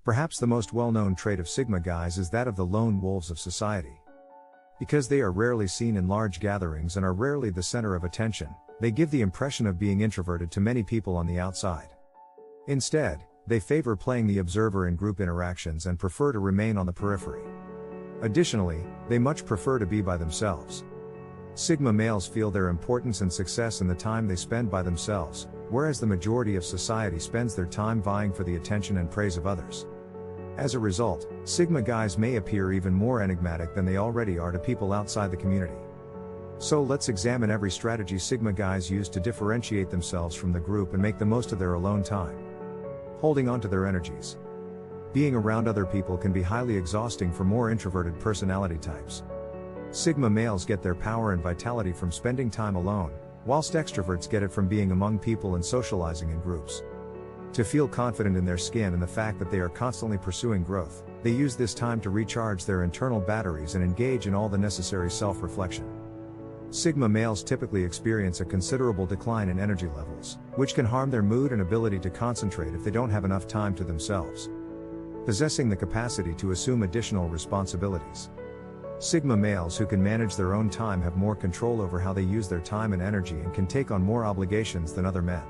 Perhaps the most well-known trait of Sigma guys is that of the lone wolves of society. Because they are rarely seen in large gatherings and are rarely the center of attention, they give the impression of being introverted to many people on the outside. Instead, they favor playing the observer in group interactions and prefer to remain on the periphery. Additionally, they much prefer to be by themselves. Sigma males feel their importance and success in the time they spend by themselves, whereas the majority of society spends their time vying for the attention and praise of others. As a result, Sigma guys may appear even more enigmatic than they already are to people outside the community. So let's examine every strategy Sigma guys use to differentiate themselves from the group and make the most of their alone time. Holding on to their energies. Being around other people can be highly exhausting for more introverted personality types. Sigma males get their power and vitality from spending time alone, whilst extroverts get it from being among people and socializing in groups. To feel confident in their skin and the fact that they are constantly pursuing growth, they use this time to recharge their internal batteries and engage in all the necessary self-reflection. Sigma males typically experience a considerable decline in energy levels, which can harm their mood and ability to concentrate if they don't have enough time to themselves. Possessing the capacity to assume additional responsibilities. Sigma males who can manage their own time have more control over how they use their time and energy and can take on more obligations than other men.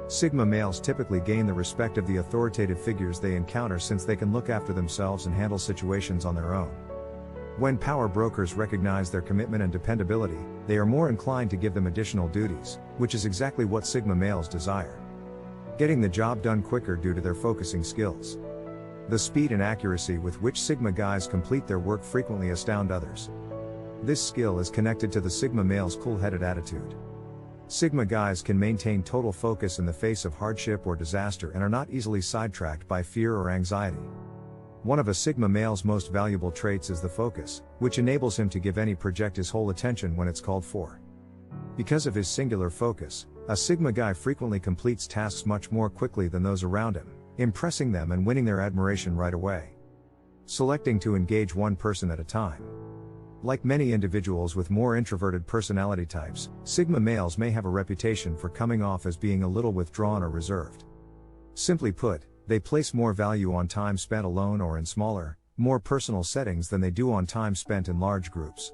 Sigma males typically gain the respect of the authoritative figures they encounter since they can look after themselves and handle situations on their own. When power brokers recognize their commitment and dependability, they are more inclined to give them additional duties, which is exactly what Sigma males desire. Getting the job done quicker due to their focusing skills. The speed and accuracy with which Sigma guys complete their work frequently astound others. This skill is connected to the Sigma male's cool-headed attitude. Sigma guys can maintain total focus in the face of hardship or disaster and are not easily sidetracked by fear or anxiety. One of a Sigma male's most valuable traits is the focus, which enables him to give any project his whole attention when it's called for. Because of his singular focus, a Sigma guy frequently completes tasks much more quickly than those around him, impressing them and winning their admiration right away. Selecting to engage one person at a time. Like many individuals with more introverted personality types, Sigma males may have a reputation for coming off as being a little withdrawn or reserved. Simply put, they place more value on time spent alone or in smaller, more personal settings than they do on time spent in large groups.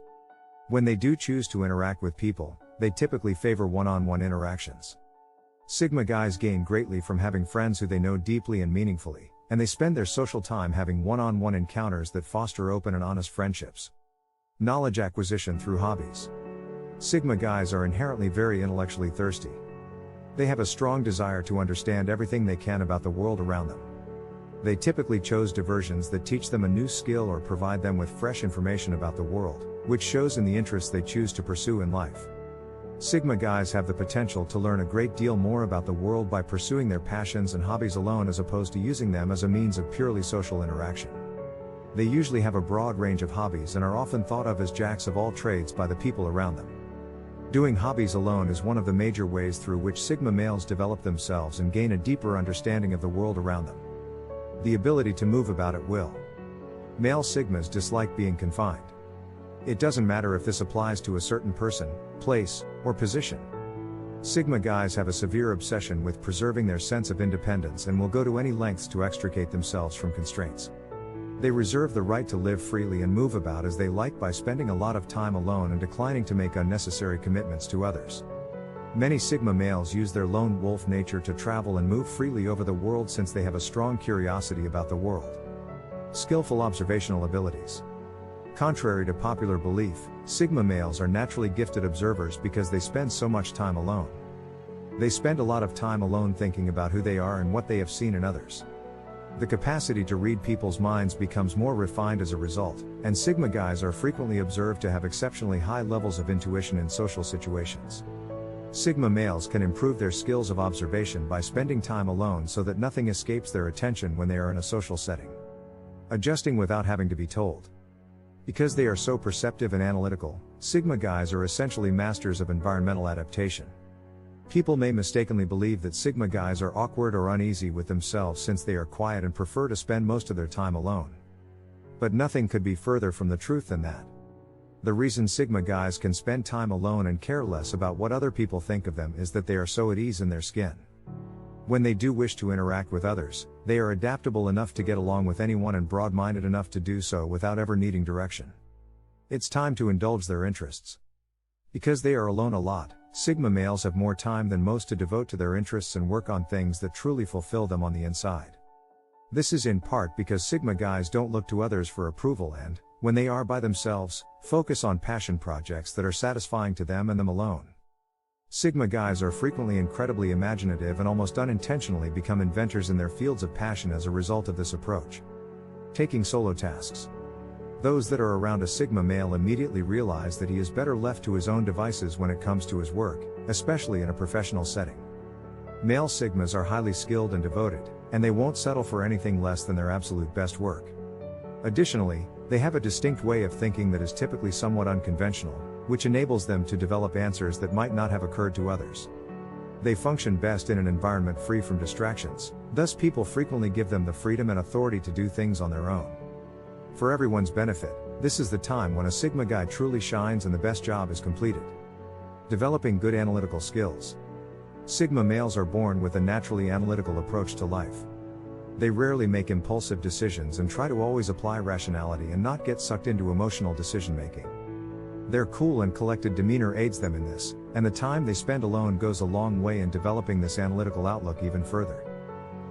When they do choose to interact with people, they typically favor one-on-one interactions. Sigma guys gain greatly from having friends who they know deeply and meaningfully, and they spend their social time having one-on-one encounters that foster open and honest friendships. Knowledge acquisition through hobbies. Sigma guys are inherently very intellectually thirsty. They have a strong desire to understand everything they can about the world around them. They typically choose diversions that teach them a new skill or provide them with fresh information about the world, which shows in the interests they choose to pursue in life. Sigma guys have the potential to learn a great deal more about the world by pursuing their passions and hobbies alone as opposed to using them as a means of purely social interaction. They usually have a broad range of hobbies and are often thought of as jacks of all trades by the people around them. Doing hobbies alone is one of the major ways through which Sigma males develop themselves and gain a deeper understanding of the world around them. The ability to move about at will. Male Sigmas dislike being confined. It doesn't matter if this applies to a certain person, place, or position. Sigma guys have a severe obsession with preserving their sense of independence and will go to any lengths to extricate themselves from constraints. They reserve the right to live freely and move about as they like by spending a lot of time alone and declining to make unnecessary commitments to others. Many Sigma males use their lone wolf nature to travel and move freely over the world since they have a strong curiosity about the world. Skillful observational abilities. Contrary to popular belief, Sigma males are naturally gifted observers because they spend so much time alone. They spend a lot of time alone thinking about who they are and what they have seen in others. The capacity to read people's minds becomes more refined as a result, and Sigma guys are frequently observed to have exceptionally high levels of intuition in social situations. Sigma males can improve their skills of observation by spending time alone so that nothing escapes their attention when they are in a social setting. Adjusting without having to be told. Because they are so perceptive and analytical, Sigma guys are essentially masters of environmental adaptation. People may mistakenly believe that Sigma guys are awkward or uneasy with themselves since they are quiet and prefer to spend most of their time alone. But nothing could be further from the truth than that. The reason Sigma guys can spend time alone and care less about what other people think of them is that they are so at ease in their skin. When they do wish to interact with others, they are adaptable enough to get along with anyone and broad-minded enough to do so without ever needing direction. It's time to indulge their interests. Because they are alone a lot, Sigma males have more time than most to devote to their interests and work on things that truly fulfill them on the inside. This is in part because Sigma guys don't look to others for approval and, when they are by themselves, focus on passion projects that are satisfying to them and them alone. Sigma guys are frequently incredibly imaginative and almost unintentionally become inventors in their fields of passion as a result of this approach. Taking solo tasks. Those that are around a Sigma male immediately realize that he is better left to his own devices when it comes to his work, especially in a professional setting. Male Sigmas are highly skilled and devoted, and they won't settle for anything less than their absolute best work. Additionally, they have a distinct way of thinking that is typically somewhat unconventional, which enables them to develop answers that might not have occurred to others. They function best in an environment free from distractions, thus people frequently give them the freedom and authority to do things on their own. For everyone's benefit, this is the time when a Sigma guy truly shines and the best job is completed. Developing good analytical skills. Sigma males are born with a naturally analytical approach to life. They rarely make impulsive decisions and try to always apply rationality and not get sucked into emotional decision-making. Their cool and collected demeanor aids them in this, and the time they spend alone goes a long way in developing this analytical outlook even further.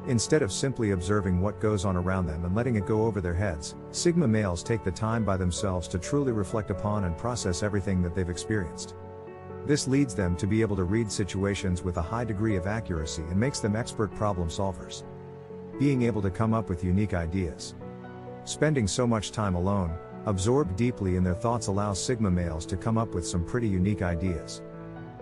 Instead of simply observing what goes on around them and letting it go over their heads, Sigma males take the time by themselves to truly reflect upon and process everything that they've experienced. This leads them to be able to read situations with a high degree of accuracy and makes them expert problem solvers. Being able to come up with unique ideas. Spending so much time alone, absorbed deeply in their thoughts allows Sigma males to come up with some pretty unique ideas.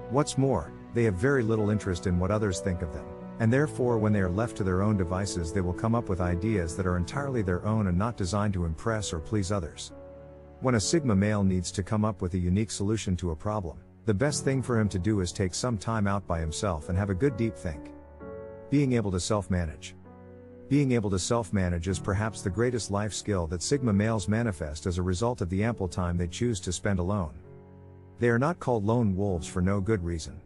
What's more, they have very little interest in what others think of them, and therefore when they are left to their own devices they will come up with ideas that are entirely their own and not designed to impress or please others. When a Sigma male needs to come up with a unique solution to a problem, the best thing for him to do is take some time out by himself and have a good deep think. Being able to self-manage. Being able to self-manage is perhaps the greatest life skill that Sigma males manifest as a result of the ample time they choose to spend alone. They are not called lone wolves for no good reason.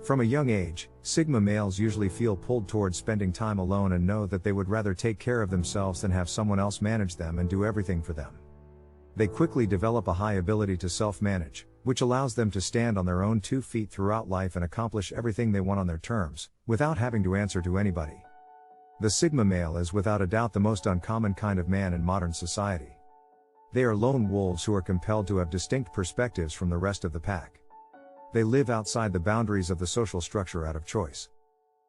From a young age, Sigma males usually feel pulled towards spending time alone and know that they would rather take care of themselves than have someone else manage them and do everything for them. They quickly develop a high ability to self-manage, which allows them to stand on their own 2 feet throughout life and accomplish everything they want on their terms, without having to answer to anybody. The Sigma male is without a doubt the most uncommon kind of man in modern society. They are lone wolves who are compelled to have distinct perspectives from the rest of the pack. They live outside the boundaries of the social structure out of choice.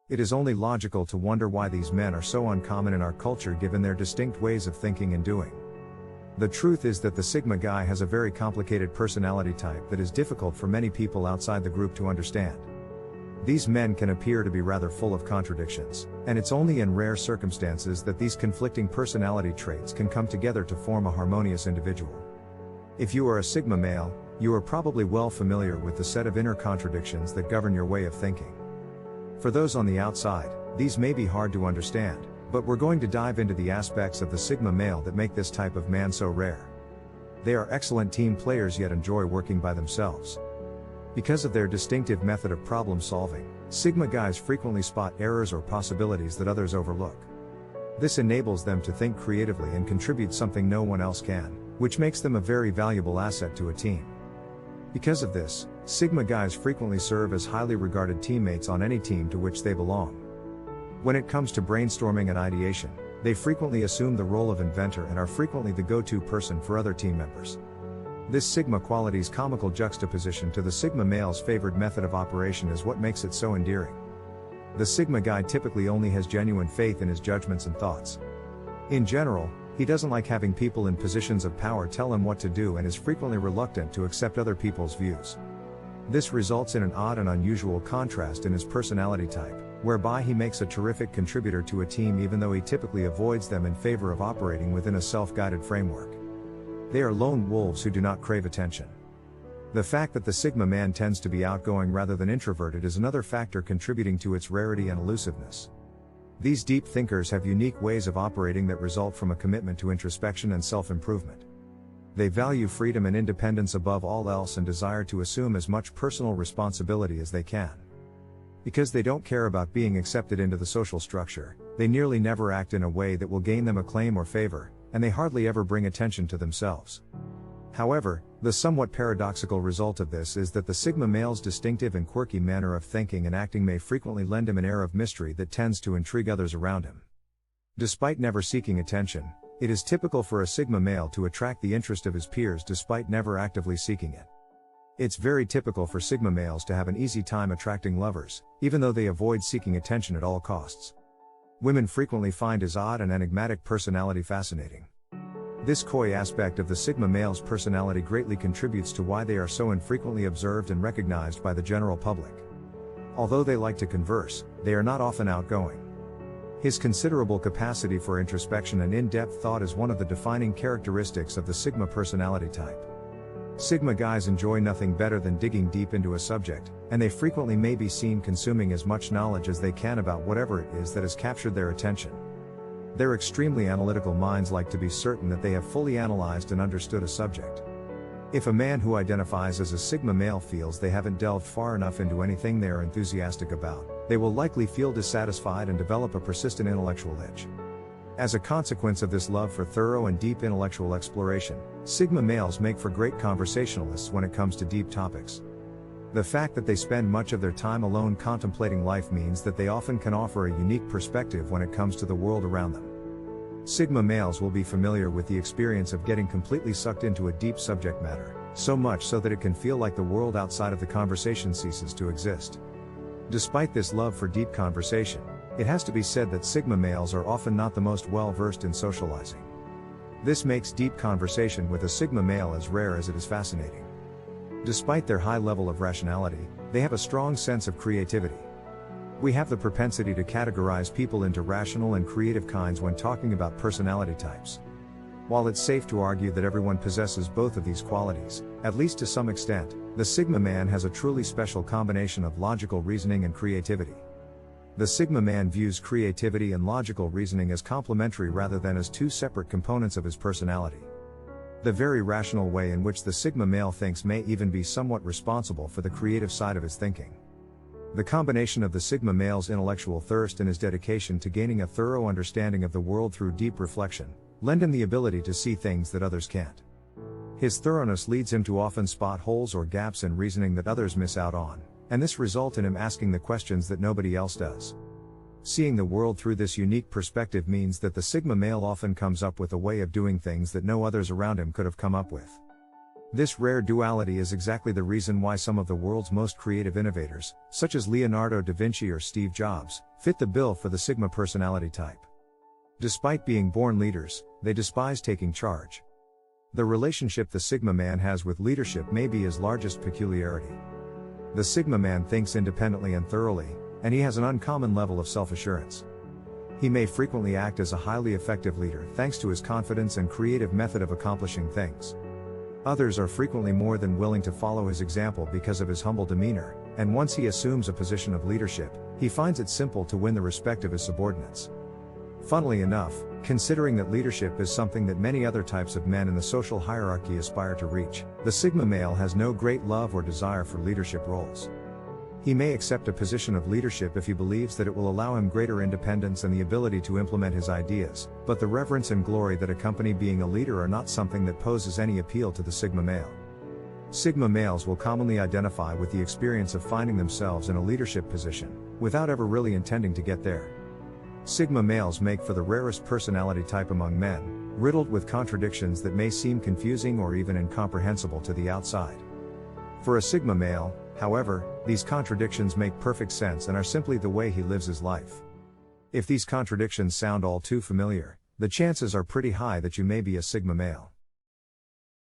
It is only logical to wonder why these men are so uncommon in our culture given their distinct ways of thinking and doing. The truth is that the Sigma guy has a very complicated personality type that is difficult for many people outside the group to understand. These men can appear to be rather full of contradictions, and it's only in rare circumstances that these conflicting personality traits can come together to form a harmonious individual. If you are a Sigma male, you are probably well familiar with the set of inner contradictions that govern your way of thinking. For those on the outside, these may be hard to understand, but we're going to dive into the aspects of the Sigma male that make this type of man so rare. They are excellent team players yet enjoy working by themselves. Because of their distinctive method of problem solving, Sigma guys frequently spot errors or possibilities that others overlook. This enables them to think creatively and contribute something no one else can, which makes them a very valuable asset to a team. Because of this, Sigma guys frequently serve as highly regarded teammates on any team to which they belong. When it comes to brainstorming and ideation, they frequently assume the role of inventor and are frequently the go-to person for other team members. This Sigma quality's comical juxtaposition to the Sigma male's favored method of operation is what makes it so endearing. The Sigma guy typically only has genuine faith in his judgments and thoughts. In general, he doesn't like having people in positions of power tell him what to do and is frequently reluctant to accept other people's views. This results in an odd and unusual contrast in his personality type, whereby he makes a terrific contributor to a team even though he typically avoids them in favor of operating within a self-guided framework. They are lone wolves who do not crave attention. The fact that the Sigma man tends to be outgoing rather than introverted is another factor contributing to its rarity and elusiveness. These deep thinkers have unique ways of operating that result from a commitment to introspection and self-improvement. They value freedom and independence above all else and desire to assume as much personal responsibility as they can. Because they don't care about being accepted into the social structure, they nearly never act in a way that will gain them acclaim or favor, and they hardly ever bring attention to themselves. However, the somewhat paradoxical result of this is that the Sigma male's distinctive and quirky manner of thinking and acting may frequently lend him an air of mystery that tends to intrigue others around him. Despite never seeking attention, it is typical for a Sigma male to attract the interest of his peers despite never actively seeking it. It's very typical for Sigma males to have an easy time attracting lovers, even though they avoid seeking attention at all costs. Women frequently find his odd and enigmatic personality fascinating. This coy aspect of the Sigma male's personality greatly contributes to why they are so infrequently observed and recognized by the general public. Although they like to converse, they are not often outgoing. His considerable capacity for introspection and in-depth thought is one of the defining characteristics of the Sigma personality type. Sigma guys enjoy nothing better than digging deep into a subject, and they frequently may be seen consuming as much knowledge as they can about whatever it is that has captured their attention. Their extremely analytical minds like to be certain that they have fully analyzed and understood a subject. If a man who identifies as a Sigma male feels they haven't delved far enough into anything they are enthusiastic about, they will likely feel dissatisfied and develop a persistent intellectual itch. As a consequence of this love for thorough and deep intellectual exploration, Sigma males make for great conversationalists when it comes to deep topics. The fact that they spend much of their time alone contemplating life means that they often can offer a unique perspective when it comes to the world around them. Sigma males will be familiar with the experience of getting completely sucked into a deep subject matter, so much so that it can feel like the world outside of the conversation ceases to exist. Despite this love for deep conversation, it has to be said that Sigma males are often not the most well-versed in socializing. This makes deep conversation with a Sigma male as rare as it is fascinating. Despite their high level of rationality, they have a strong sense of creativity. We have the propensity to categorize people into rational and creative kinds when talking about personality types. While it's safe to argue that everyone possesses both of these qualities, at least to some extent, the Sigma man has a truly special combination of logical reasoning and creativity. The Sigma man views creativity and logical reasoning as complementary rather than as two separate components of his personality. The very rational way in which the Sigma male thinks may even be somewhat responsible for the creative side of his thinking. The combination of the Sigma male's intellectual thirst and his dedication to gaining a thorough understanding of the world through deep reflection, lend him the ability to see things that others can't. His thoroughness leads him to often spot holes or gaps in reasoning that others miss out on, and this results in him asking the questions that nobody else does. Seeing the world through this unique perspective means that the Sigma male often comes up with a way of doing things that no others around him could have come up with. This rare duality is exactly the reason why some of the world's most creative innovators, such as Leonardo da Vinci or Steve Jobs, fit the bill for the Sigma personality type. Despite being born leaders, they despise taking charge. The relationship the Sigma man has with leadership may be his largest peculiarity. The Sigma man thinks independently and thoroughly, and he has an uncommon level of self-assurance. He may frequently act as a highly effective leader thanks to his confidence and creative method of accomplishing things. Others are frequently more than willing to follow his example because of his humble demeanor, and once he assumes a position of leadership, he finds it simple to win the respect of his subordinates. Funnily enough, considering that leadership is something that many other types of men in the social hierarchy aspire to reach, the Sigma male has no great love or desire for leadership roles. He may accept a position of leadership if he believes that it will allow him greater independence and the ability to implement his ideas, but the reverence and glory that accompany being a leader are not something that poses any appeal to the Sigma male. Sigma males will commonly identify with the experience of finding themselves in a leadership position, without ever really intending to get there. Sigma males make for the rarest personality type among men, riddled with contradictions that may seem confusing or even incomprehensible to the outside. For a Sigma male, however, these contradictions make perfect sense and are simply the way he lives his life. If these contradictions sound all too familiar, the chances are pretty high that you may be a Sigma male.